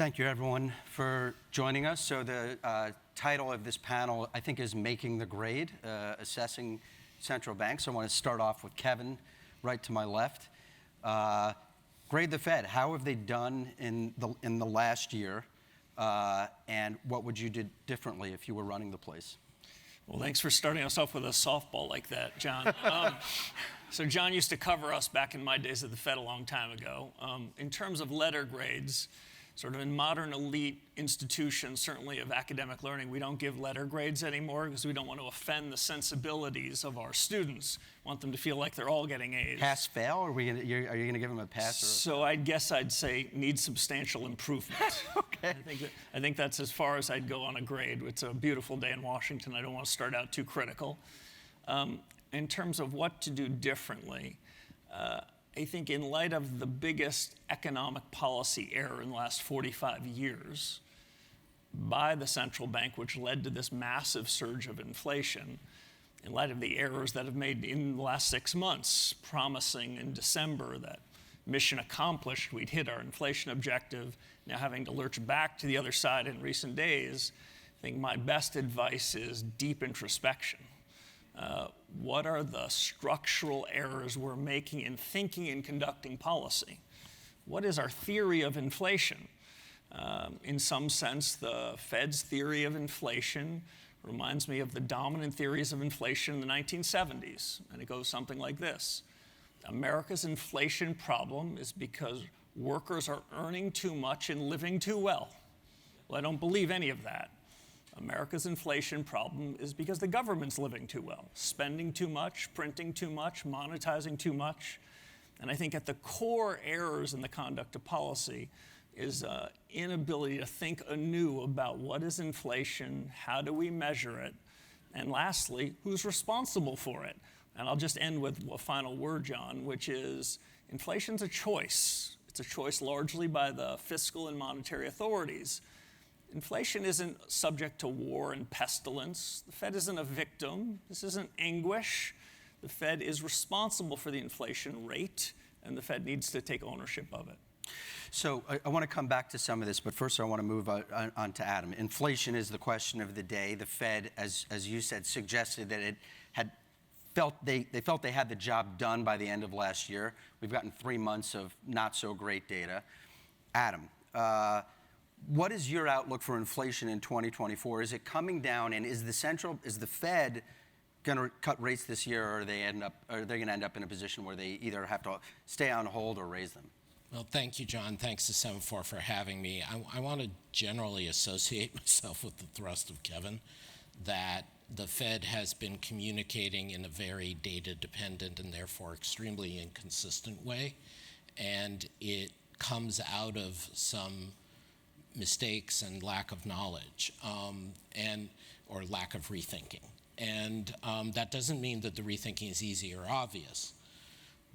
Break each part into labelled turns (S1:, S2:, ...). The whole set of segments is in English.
S1: Thank you, everyone, for joining us. So the title of this panel, I think, is Making the Grade, Assessing Central Banks. I want to start off with Kevin, right to my left. Grade the Fed. How have they done in the last year? And what would you do differently if you were running the place?
S2: Well, thanks for starting us off with a softball like that, John. So John used to cover us back in my days at the Fed a long time ago. In terms of letter grades, sort of in modern elite institutions, certainly of academic learning, we don't give letter grades anymore because we don't want to offend the sensibilities of our students. We want them to feel like they're all getting A's.
S1: Pass, fail? Are you going to give them a pass?
S2: So I guess I'd say needs substantial improvement.
S1: Okay.
S2: I think that's as far as I'd go on a grade. It's a beautiful day in Washington. I don't want to start out too critical. In terms of what to do differently, I think in light of the biggest economic policy error in the last 45 years by the central bank, which led to this massive surge of inflation, in light of the errors that have made in the last 6 months, promising in December that mission accomplished, we'd hit our inflation objective, now having to lurch back to the other side in recent days, I think my best advice is deep introspection. What are the structural errors we're making in thinking and conducting policy? What is our theory of inflation? In some sense, the Fed's theory of inflation reminds me of the dominant theories of inflation in the 1970s. And it goes something like this. America's inflation problem is because workers are earning too much and living too well. Well, I don't believe any of that. America's inflation problem is because the government's living too well, spending too much, printing too much, monetizing too much. And I think at the core errors in the conduct of policy is inability to think anew about what is inflation, how do we measure it, and lastly, who's responsible for it. And I'll just end with a final word, John, which is inflation's a choice. It's a choice largely by the fiscal and monetary authorities. Inflation isn't subject to war and pestilence. The Fed isn't a victim. This isn't anguish. The Fed is responsible for the inflation rate, and the Fed needs to take ownership of it.
S1: So I want to come back to some of this, but first I want to move on to Adam. Inflation is the question of the day. The Fed, as you said, suggested that it had they felt they had the job done by the end of last year. We've gotten 3 months of not so great data. Adam, what is your outlook for inflation in 2024? Is it coming down, and is the Fed going to cut rates this year, or are they going to end up in a position where they either have to stay on hold or raise them?
S3: Well, thank you, John. Thanks to Semafor for having me. I want to generally associate myself with the thrust of Kevin, that the Fed has been communicating in a very data-dependent and therefore extremely inconsistent way, and it comes out of some mistakes and lack of knowledge, or lack of rethinking. And that doesn't mean that the rethinking is easy or obvious.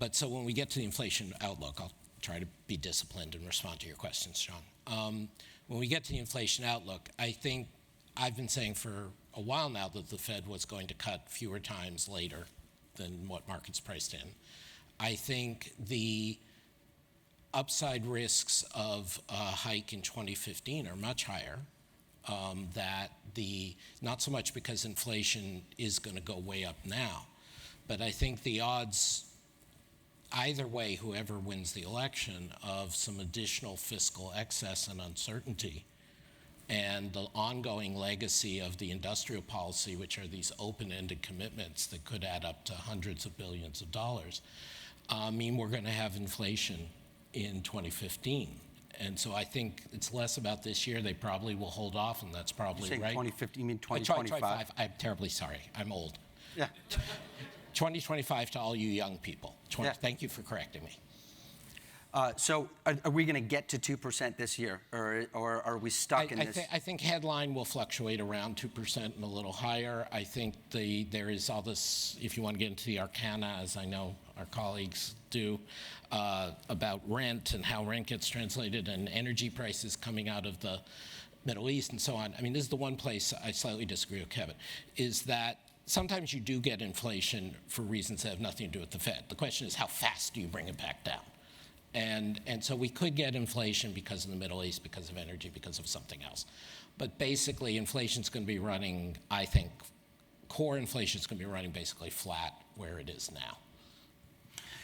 S3: But so when we get to the inflation outlook, I'll try to be disciplined and respond to your questions, John. When we get to the inflation outlook, I think I've been saying for a while now that the Fed was going to cut fewer times later than what markets priced in. I think the upside risks of a hike in 2015 are much higher. Not so much because inflation is going to go way up now, but I think the odds, either way, whoever wins the election, of some additional fiscal excess and uncertainty, and the ongoing legacy of the industrial policy, which are these open-ended commitments that could add up to hundreds of billions of dollars, mean we're going to have inflation in 2015. And so I think it's less about this year. They probably will hold off, and that's probably right.
S1: 2015, you mean 2025?
S3: I'm terribly sorry. I'm old.
S1: Yeah.
S3: 2025 to all you young people.
S1: Yeah.
S3: Thank you for correcting me.
S1: So are we going to get to 2% this year, or are we stuck in this?
S3: I think headline will fluctuate around 2% and a little higher. I think there is all this, if you want to get into the arcana, as I know our colleagues do, about rent and how rent gets translated and energy prices coming out of the Middle East and so on. I mean, this is the one place I slightly disagree with Kevin, is that sometimes you do get inflation for reasons that have nothing to do with the Fed. The question is, how fast do you bring it back down? And so we could get inflation because of the Middle East, because of energy, because of something else. But basically, inflation's going to be running, I think, core inflation's going to be running basically flat where it is now.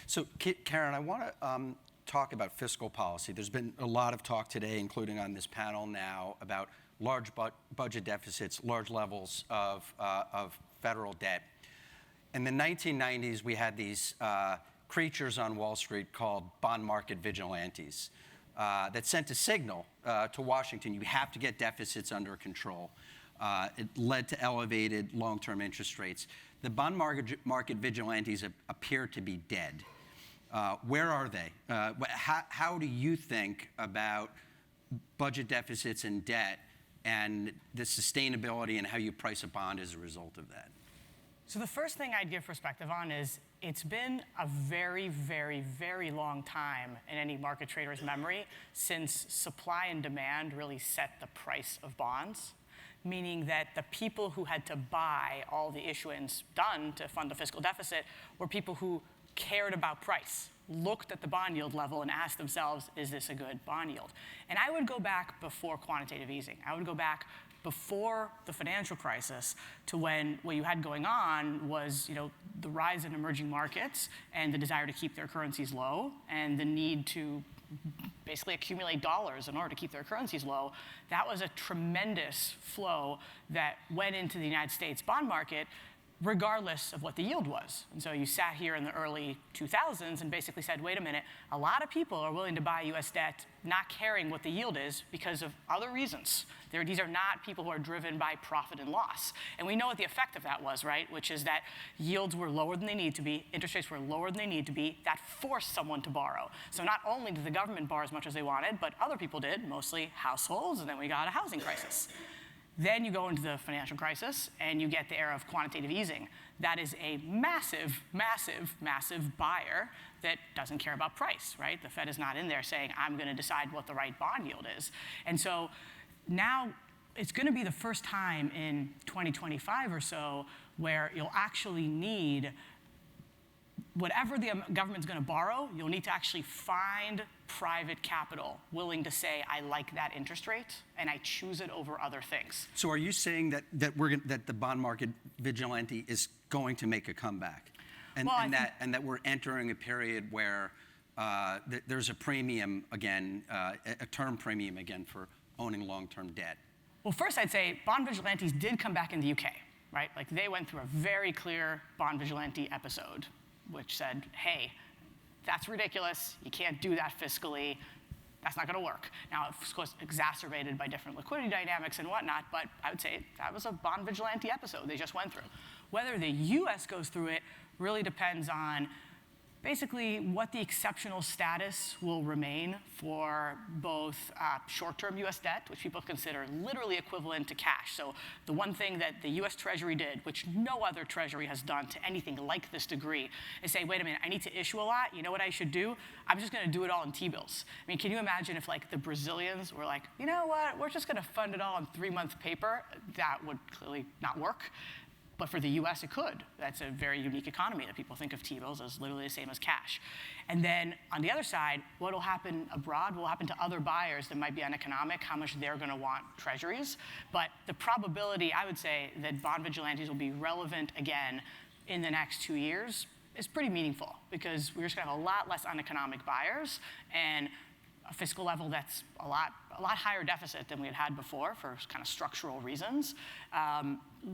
S1: So, Karen, I want to talk about fiscal policy. There's been a lot of talk today, including on this panel now, about large budget deficits, large levels of federal debt. In the 1990s, we had these creatures on Wall Street called bond market vigilantes that sent a signal to Washington: you have to get deficits under control. It led to elevated long-term interest rates. The bond market vigilantes appear to be dead. Where are they? How do you think about budget deficits and debt and the sustainability and how you price a bond as a result of that?
S4: So the first thing I'd give perspective on is it's been a very, very, very long time in any market trader's memory since supply and demand really set the price of bonds, meaning that the people who had to buy all the issuance done to fund the fiscal deficit were people who cared about price, looked at the bond yield level and asked themselves, is this a good bond yield? And I would go back before quantitative easing. I would go back before the financial crisis to when what you had going on was, the rise in emerging markets and the desire to keep their currencies low and the need to basically accumulate dollars in order to keep their currencies low. That was a tremendous flow that went into the United States bond market regardless of what the yield was. And so you sat here in the early 2000s and basically said, wait a minute, a lot of people are willing to buy US debt not caring what the yield is because of other reasons. These are not people who are driven by profit and loss. And we know what the effect of that was, right? Which is that yields were lower than they need to be, interest rates were lower than they need to be. That forced someone to borrow. So not only did the government borrow as much as they wanted, but other people did, mostly households, and then we got a housing crisis. Then you go into the financial crisis, and you get the era of quantitative easing. That is a massive, massive, massive buyer that doesn't care about price, right? The Fed is not in there saying, I'm going to decide what the right bond yield is. And so now it's going to be the first time in 2025 or so where you'll actually need whatever the government's going to borrow, you'll need to actually find private capital willing to say, I like that interest rate, and I choose it over other things.
S1: So are you saying that the bond market vigilante is going to make a comeback, and that we're entering a period where there's a premium again, a term premium again for owning long-term debt?
S4: Well, first I'd say bond vigilantes did come back in the UK, right? Like they went through a very clear bond vigilante episode, which said, hey, that's ridiculous. You can't do that fiscally. That's not going to work. Now, of course, exacerbated by different liquidity dynamics and whatnot, but I would say that was a bond vigilante episode they just went through. Whether the US goes through it really depends on basically what the exceptional status will remain for both short-term US debt, which people consider literally equivalent to cash. So the one thing that the US Treasury did, which no other Treasury has done to anything like this degree, is say, wait a minute, I need to issue a lot. You know what I should do? I'm just going to do it all in T-bills. I mean, can you imagine if like the Brazilians were like, you know what, we're just going to fund it all on 3-month paper? That would clearly not work. But for the US, it could. That's a very unique economy that people think of T-bills as literally the same as cash. And then on the other side, what will happen abroad will happen to other buyers that might be uneconomic, how much they're going to want treasuries. But the probability, I would say, that bond vigilantes will be relevant again in the next 2 years is pretty meaningful because we're just going to have a lot less uneconomic buyers and a fiscal level that's a lot higher deficit than we had before for kind of structural reasons,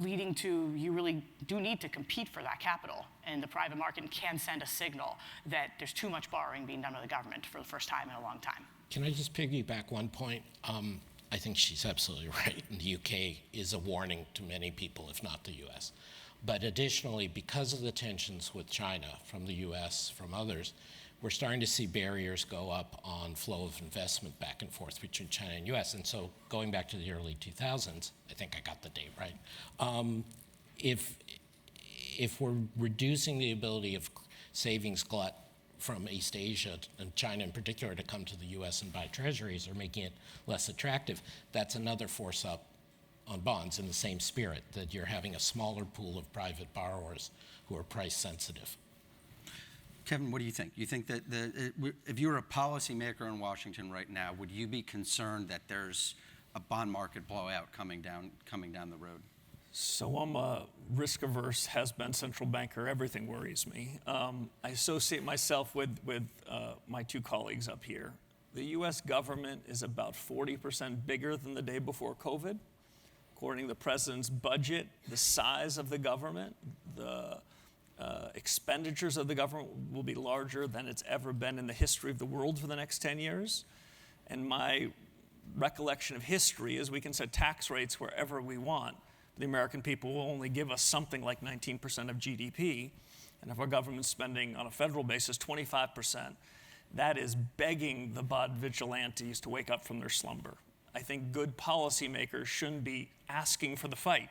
S4: leading to you really do need to compete for that capital. And the private market can send a signal that there's too much borrowing being done by the government for the first time in a long time.
S3: Can I just piggyback one point? I think she's absolutely right. And the UK is a warning to many people, if not the US. But additionally, because of the tensions with China from the US, from others, we're starting to see barriers go up on flow of investment back and forth between China and US. And so going back to the early 2000s, I think I got the date right, if we're reducing the ability of savings glut from East Asia and China in particular to come to the US and buy treasuries or making it less attractive, that's another force up on bonds in the same spirit, that you're having a smaller pool of private borrowers who are price sensitive.
S1: Kevin, what do you think? You think that if you were a policymaker in Washington right now, would you be concerned that there's a bond market blowout coming down the road?
S2: So I'm a risk-averse, has-been central banker. Everything worries me. I associate myself with my two colleagues up here. The U.S. government is about 40% bigger than the day before COVID. According to the president's budget, the size of the government, the expenditures of the government will be larger than it's ever been in the history of the world for the next 10 years. And my recollection of history is we can set tax rates wherever we want. The American people will only give us something like 19% of GDP. And if our government's spending on a federal basis 25%, that is begging the bond vigilantes to wake up from their slumber. I think good policymakers shouldn't be asking for the fight.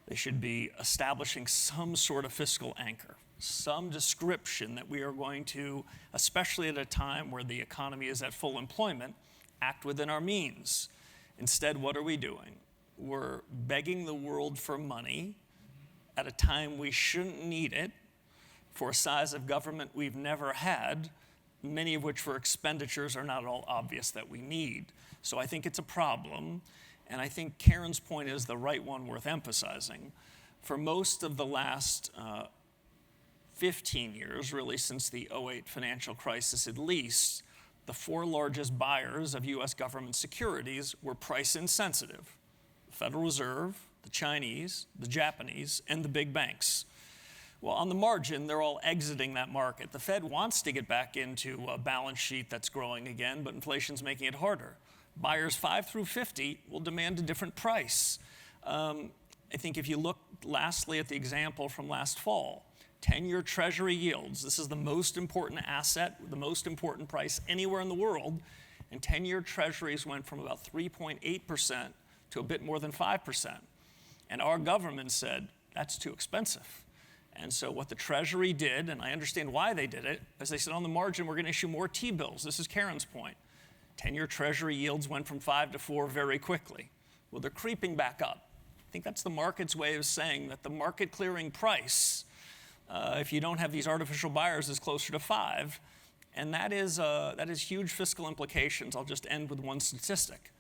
S2: They should be establishing some sort of fiscal anchor, some description that we are going to, especially at a time where the economy is at full employment, act within our means. Instead, what are we doing? We're begging the world for money at a time we shouldn't need it for a size of government we've never had, many of which for expenditures are not at all obvious that we need. So I think it's a problem, and I think Karen's point is the right one worth emphasizing. For most of the last 15 years, really since the 2008 financial crisis at least, the four largest buyers of U.S. government securities were price insensitive: the Federal Reserve, the Chinese, the Japanese, and the big banks. Well, on the margin, they're all exiting that market. The Fed wants to get back into a balance sheet that's growing again, but inflation's making it harder. Buyers 5 through 50 will demand a different price. I think if you look lastly at the example from last fall, 10-year Treasury yields, this is the most important asset, the most important price anywhere in the world, and 10-year Treasuries went from about 3.8% to a bit more than 5%. And our government said, that's too expensive. And so what the Treasury did, and I understand why they did it, is they said on the margin, we're going to issue more T-bills. This is Karen's point. 10-year Treasury yields went from 5 to 4 very quickly. Well, they're creeping back up. I think that's the market's way of saying that the market clearing price, if you don't have these artificial buyers, is closer to 5. And that is huge fiscal implications. I'll just end with one statistic.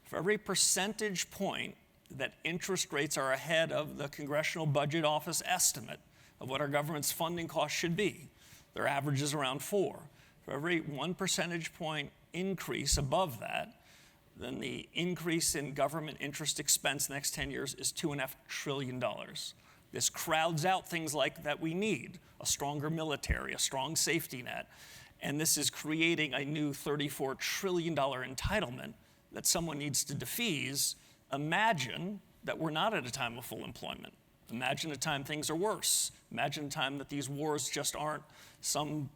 S2: For every percentage point that interest rates are ahead of the Congressional Budget Office estimate of what our government's funding costs should be, their average is around 4. For every 1 percentage point increase above that, then the increase in government interest expense the next 10 years is $2.5 trillion. This crowds out things like that we need: a stronger military, a strong safety net. And this is creating a new $34 trillion entitlement that someone needs to defease. Imagine that we're not at a time of full employment. Imagine a time things are worse. Imagine a time that these wars just aren't some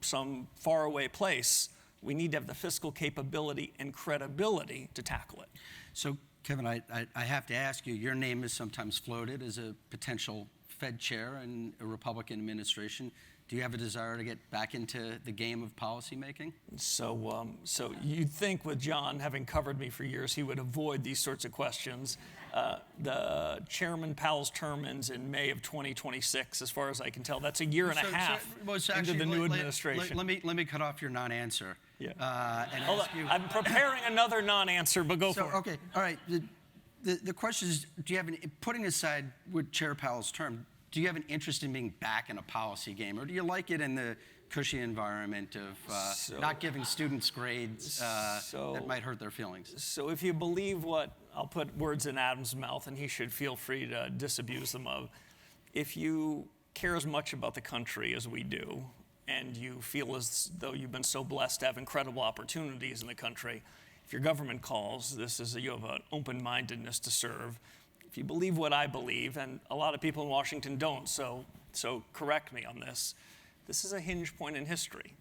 S2: faraway place. We need to have the fiscal capability and credibility to tackle it.
S1: So, Kevin, I have to ask you, your name is sometimes floated as a potential Fed chair in a Republican administration. Do you have a desire to get back into the game of policymaking?
S2: So you'd think with John, having covered me for years, he would avoid these sorts of questions. The Chairman Powell's term ends in May of 2026, as far as I can tell. That's a year and a half into the new administration.
S1: Let me cut off your non-answer.
S2: Yeah.
S1: And
S2: Hold
S1: ask
S2: on.
S1: you.
S2: I'm preparing another non-answer, but go for it.
S1: Okay, all right. The question is, do you have putting aside with Chair Powell's term, do you have an interest in being back in a policy game, or do you like it in the cushy environment of not giving students grades that might hurt their feelings?
S2: So if you believe what, I'll put words in Adam's mouth, and he should feel free to disabuse them of. If you care as much about the country as we do, and you feel as though you've been so blessed to have incredible opportunities in the country, if your government calls, you have an open-mindedness to serve. If you believe what I believe, and a lot of people in Washington don't, so correct me on this, this is a hinge point in history.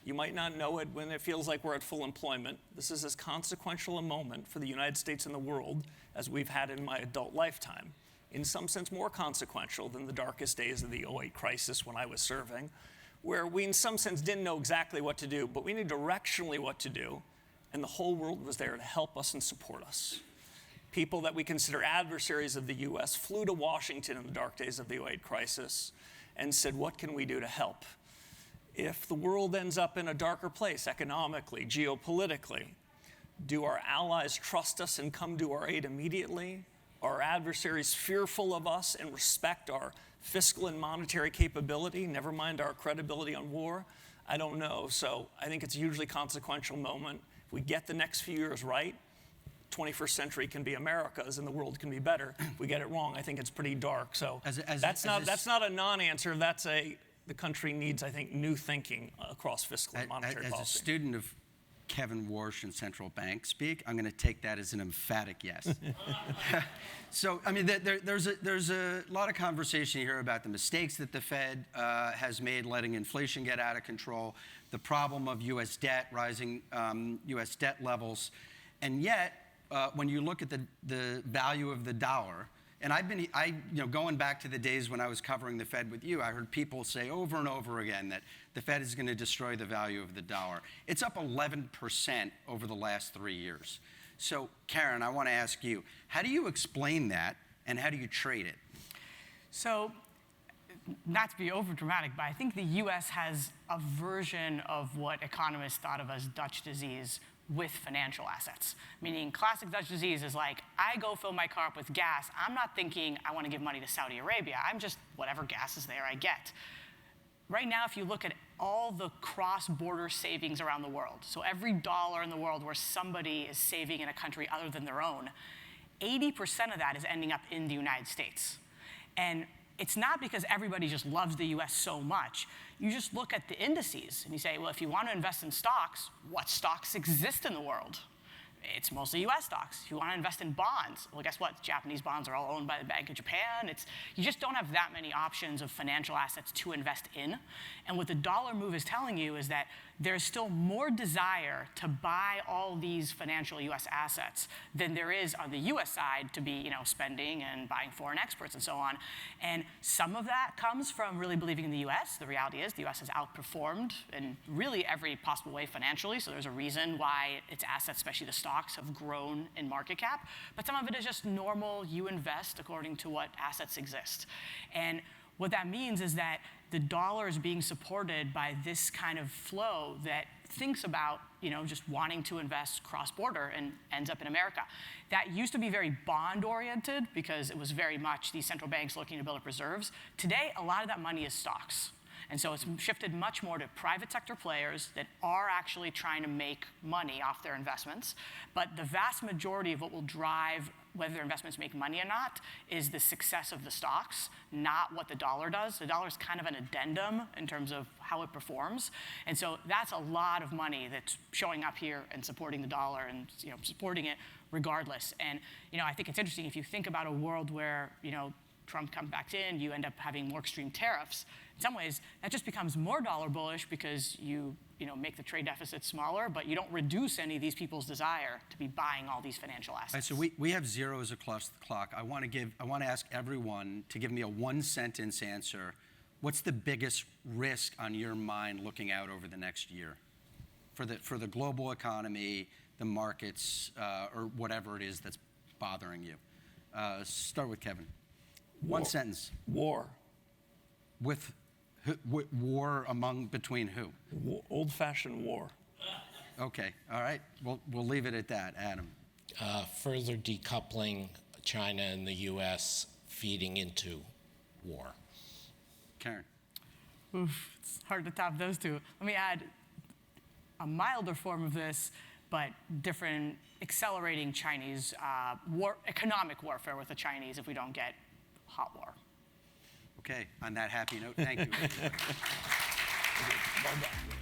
S2: You might not know it when it feels like we're at full employment. This is as consequential a moment for the United States and the world as we've had in my adult lifetime. In some sense, more consequential than the darkest days of the 2008 crisis when I was serving, where we in some sense didn't know exactly what to do, but we knew directionally what to do, and the whole world was there to help us and support us. People that we consider adversaries of the U.S. flew to Washington in the dark days of the 2008 crisis and said, what can we do to help? if the world ends up in a darker place economically, geopolitically, do our allies trust us and come to our aid immediately? Are adversaries fearful of us and respect our fiscal and monetary capability, never mind our credibility on war? I don't know. So I think it's a hugely consequential moment. If we get the next few years right, 21st century can be America's and the world can be better. If we get it wrong, I think it's pretty dark. So that's not a non-answer. The country needs, I think, new thinking across fiscal and monetary policy.
S1: As a student of Kevin Warsh and central bank speak, I'm going to take that as an emphatic yes. So, I mean, there's a lot of conversation here about the mistakes that the Fed has made letting inflation get out of control, the problem of U.S. debt, rising U.S. debt levels, and yet, when you look at the value of the dollar, and going back to the days when I was covering the Fed with you, I heard people say over and over again that the Fed is going to destroy the value of the dollar. It's up 11% over the last 3 years. So, Karen, I want to ask you, how do you explain that, and how do you trade it?
S4: So, not to be overdramatic, but I think the U.S. has a version of what economists thought of as Dutch disease with financial assets. Meaning classic Dutch disease is like, I go fill my car up with gas. I'm not thinking I want to give money to Saudi Arabia. I'm just, whatever gas is there, I get. Right now, if you look at all the cross-border savings around the world, so every dollar in the world where somebody is saving in a country other than their own, 80% of that is ending up in the United States. And it's not because everybody just loves the US so much. You just look at the indices and you say, well, if you want to invest in stocks, what stocks exist in the world? It's mostly US stocks. If you want to invest in bonds, well, guess what? Japanese bonds are all owned by the Bank of Japan. You just don't have that many options of financial assets to invest in. And what the dollar move is telling you is that there's still more desire to buy all these financial US assets than there is on the US side to be, spending and buying foreign exports and so on. And some of that comes from really believing in the US. The reality is the US has outperformed in really every possible way financially. So there's a reason why its assets, especially the stocks, have grown in market cap. But some of it is just normal. You invest according to what assets exist. And what that means is that the dollar is being supported by this kind of flow that thinks about, just wanting to invest cross-border and ends up in America. That used to be very bond-oriented because it was very much these central banks looking to build up reserves. Today, a lot of that money is stocks. And so it's shifted much more to private sector players that are actually trying to make money off their investments. But the vast majority of what will drive whether their investments make money or not is the success of the stocks, not what the dollar does. The dollar is kind of an addendum in terms of how it performs. And so that's a lot of money that's showing up here and supporting the dollar and supporting it regardless. And I think it's interesting if you think about a world where Trump comes back in, you end up having more extreme tariffs. In some ways, that just becomes more dollar bullish because you make the trade deficit smaller, but you don't reduce any of these people's desire to be buying all these financial assets.
S1: Right, so we have zeros across the clock. I want to ask everyone to give me a one-sentence answer. What's the biggest risk on your mind looking out over the next year for the global economy, the markets, or whatever it is that's bothering you? Start with Kevin. One sentence.
S2: War.
S1: With war between who?
S2: Old-fashioned war.
S1: Okay, all right. We'll leave it at that. Adam.
S3: Further decoupling China and the U.S. feeding into war.
S1: Karen.
S4: Oof, it's hard to top those two. Let me add a milder form of this, but different, accelerating Chinese economic warfare with the Chinese if we don't get hot war.
S1: Okay, on that happy note, thank you.
S2: Well done.